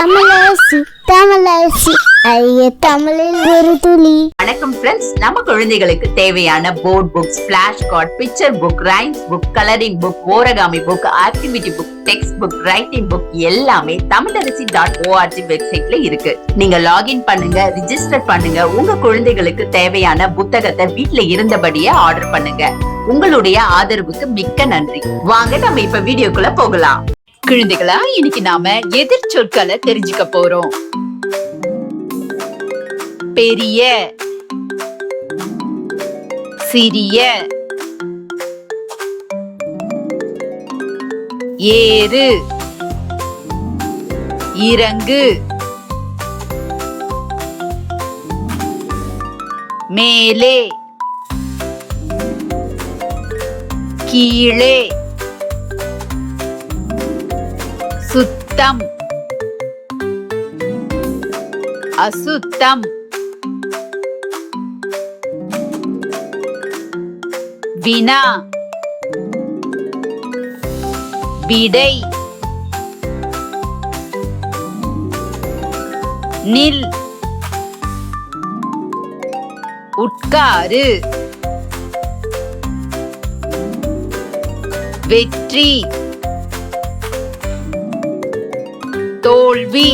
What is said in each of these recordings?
தமிழரசி தமிழரசி ஐய தமிழில் ஒரு துளி. வணக்கம் ஃப்ரெண்ட்ஸ், நம்ம குழந்தைகளுக்கு தேவையான board books, flash card, picture book, rhymes book, colouring book, origami book, activity book, text book, writing book எல்லாமே Tamilarasi.org வெப்சைட்ல இருக்கு. நீங்க லாகின் பண்ணுங்க, ரிஜிஸ்டர் பண்ணுங்க. உங்க குழந்தைகளுக்கு தேவையான புத்தகத்தை வீட்ல இருந்தபடியே ஆர்டர் பண்ணுங்க. உங்களுடைய ஆதரவுக்கு மிக்க நன்றி. வாங்க நம்ம இப்ப வீடியோக்குள்ள போகலாம். குழந்தைகளா, இன்னைக்கு நாம எதிர் சொற்களை தெரிஞ்சுக்க போறோம். பெரிய, சிறிய, ஏறு, இறங்கு, மேலே, கீழே, சுத்தம், அசுத்தம், வினா, விடை, நில், உட்காரு, வெற்றி, தோல்வி,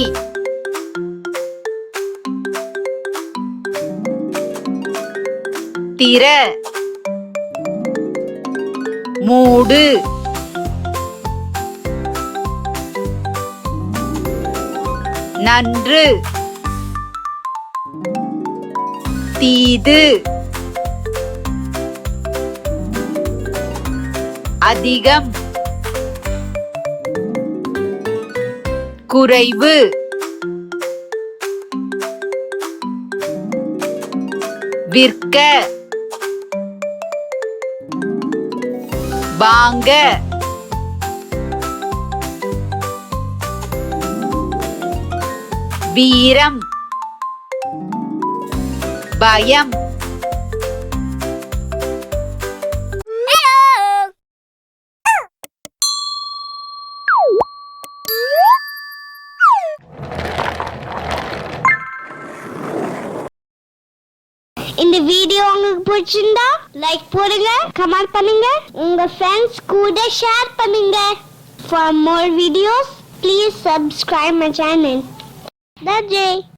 திற, மூடு, நன்று, தீது, அதிகம், குறைவு, விற்க, வாங்க, வீரம், பயம். இந்த வீடியோ உங்களுக்கு பிடிச்சிருந்தா லைக் போடுங்க, கமெண்ட் பண்ணுங்க, உங்க ஃப்ரெண்ட்ஸ் கூட ஷேர் பண்ணுங்க. For more videos, please subscribe my channel. That's it.